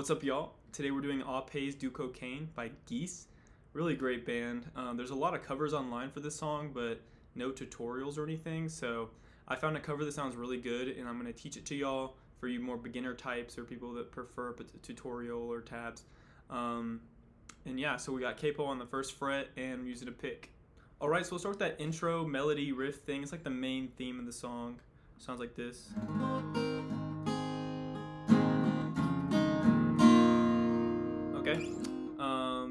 What's up, y'all? Today we're doing All Pays Do Cocaine by Geese. Really great band. There's a lot of covers online for this song, but no tutorials or anything. So I found a cover that sounds really good, and I'm going to teach it to y'all for you more beginner types or people that prefer a tutorial or tabs. And yeah, so we got capo on the first fret, and I'm using a pick. Alright, so we'll start with that intro, melody, riff thing. It's like the main theme of the song. Sounds like this. Okay.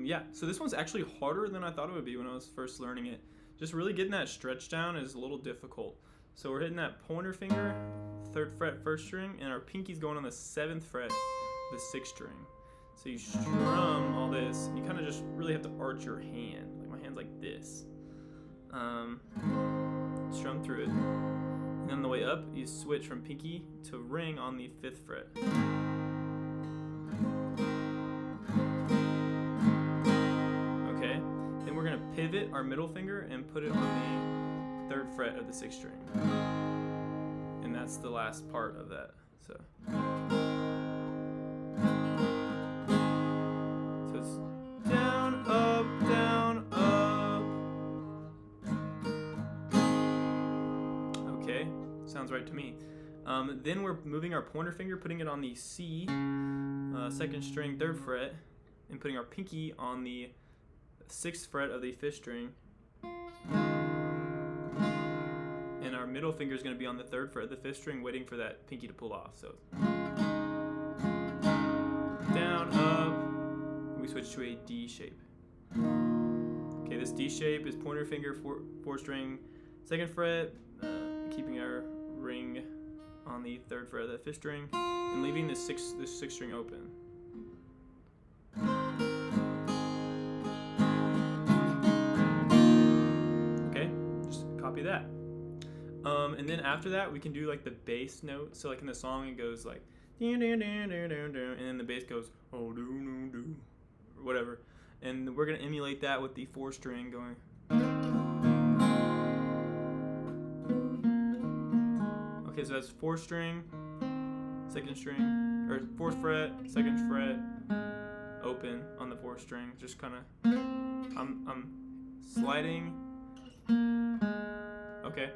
Yeah, so this one's actually harder than I thought it would be when I was first learning it. Just really getting that stretch down is a little difficult. So we're hitting that pointer finger, 3rd fret, 1st string, and our pinky's going on the 7th fret, the 6th string. So you strum all this, and you kind of just really have to arch your hand. Like my hand's like this. Strum through it. And then on the way up, you switch from pinky to ring on the 5th fret. We're going to pivot our middle finger and put it on the 3rd fret of the 6th string. And that's the last part of that. So it's down, up, down, up. Okay, sounds right to me. Then we're moving our pointer finger, putting it on the C, 2nd string, 3rd fret, and putting our pinky on the 6th fret of the 5th string, and our middle finger is going to be on the 3rd fret of the 5th string, waiting for that pinky to pull off. So down, up, we switch to a D shape. Okay, this D shape is pointer finger, 4th string, 2nd fret, keeping our ring on the 3rd fret of the 5th string, and leaving the 6th string open. Copy that. And then after that, we can do like the bass note. So like in the song, it goes like, and then the bass goes, oh, do, or whatever. And we're going to emulate that with the 4th string going. Okay, so that's 4th string, 2nd string, or 4th fret, 2nd fret, open on the 4th string. Just kind of, I'm sliding. Okay,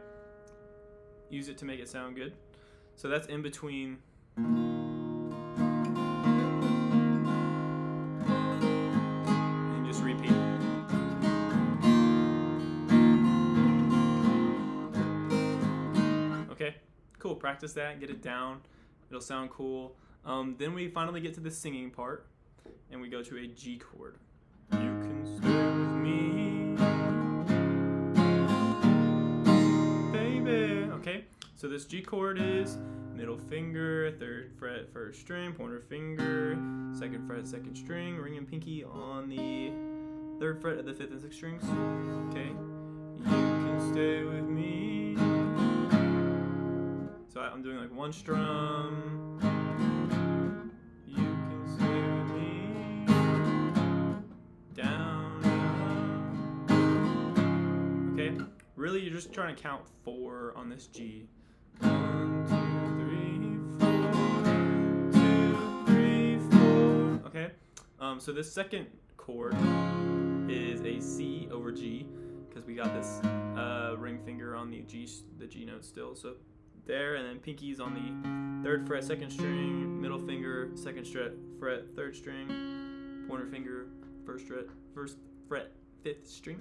use it to make it sound good. So that's in between. And just repeat. Okay, cool. Practice that, get it down. It'll sound cool. Then we finally get to the singing part, and we go to a G chord. You can stay with me. Okay, so this G chord is middle finger, 3rd fret, 1st string, pointer finger, 2nd fret, 2nd string, ring and pinky on the 3rd fret of the 5th and 6th strings. Okay, you can stay with me. So I'm doing like one strum. You can stay with me. Down, down. Okay. Really, you're just trying to count 4 on this G. 1, 2, 3, 4. Okay. So this second chord is a C over G, because we got this ring finger on the G note still. So there, and then pinky's on the 3rd fret, 2nd string, middle finger, 2nd fret, 3rd string, pointer finger, 1st fret, 5th string.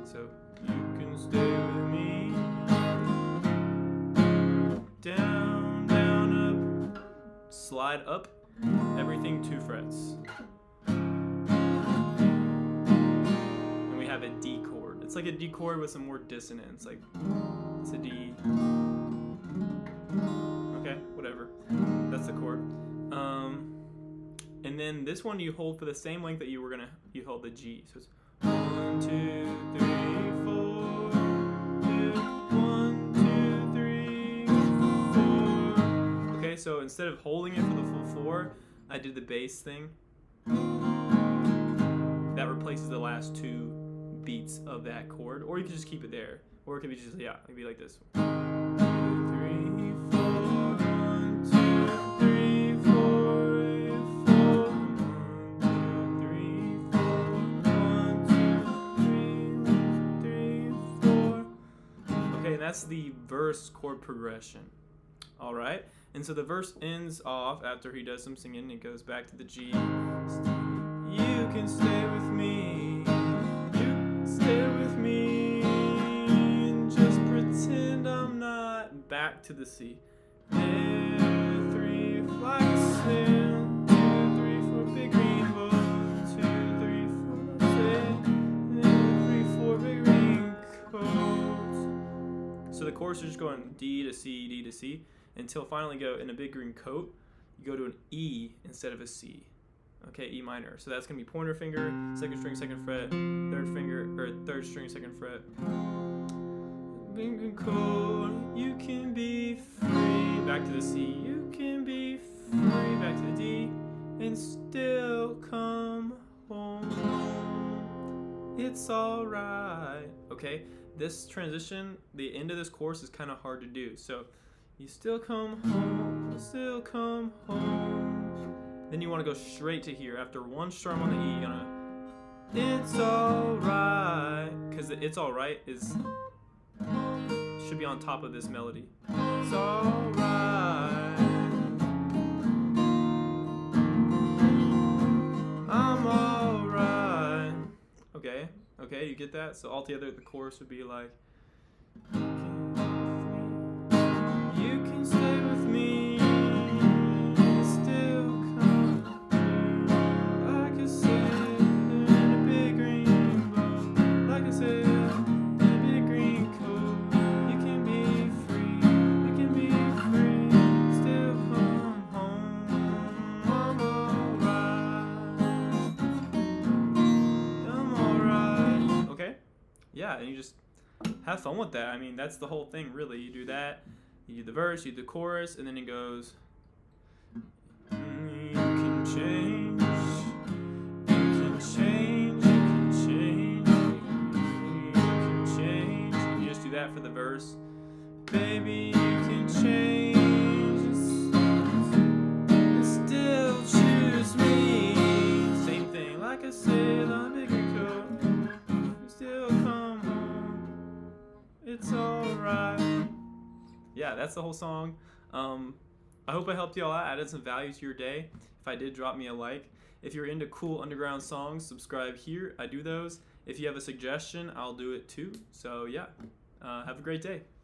So you can stay with me. Down, down, up. Slide up. Everything 2 frets. And we have a D chord. It's like a D chord with some more dissonance. Like it's a D. Okay, whatever. That's the chord. And then this one you hold for the same length that you hold the G. So it's 1, 2, 3, 4. 1, 2, 3, 4. Okay, so instead of holding it for the full 4, I did the bass thing. That replaces the last 2 beats of that chord, or you can just keep it there, or it could be just it could be like this. 1, 2, 3, 4. 1, 2, 3, 4. that's the verse chord progression. All right, and so the verse ends off after he does some singing. It goes back to the G. You can stay with me. You stay with me. And just pretend I'm not. Back to the C. There, 3 flat sin. 2, 3, 4 big green bow. 2, 3, 4 then 3, 4 big green coat. So the chorus is just going D to C, D to C, until finally go in a big green coat. You go to an E instead of a C. Okay, E minor. So that's gonna be pointer finger, second string, second fret, third finger, or third string, second fret. Big green coat, you can be free. Back to the C. You can be free. Back to the D, and still come home. It's alright. Okay, this transition, the end of this chorus is kind of hard to do. So you still come home, still come home. Then you want to go straight to here. After one strum on the E, you're gonna. It's alright, because the "it's alright" is should be on top of this melody. It's alright. I'm alright. Okay, okay, you get that? So altogether, the chorus would be like. You can stay with me, still come like I said, in a big green bow. Like I said, in a big green coat. You can be free, you can be free, still come home. I'm alright. Okay? Yeah, and you just have fun with that. I mean, that's the whole thing, really. You do that. You do the verse, you do the chorus, and then it goes. You can change, you can change, you can change, you can change. And you just do that for the verse. Baby, you can change, and still choose me. Same thing, like I said, on a bigger coat. You still come home. It's alright. Yeah, that's the whole song. I hope I helped you all out, added some value to your day. If I did, drop me a like. If you're into cool underground songs, subscribe here. I do those. If you have a suggestion, I'll do it too. So yeah, have a great day.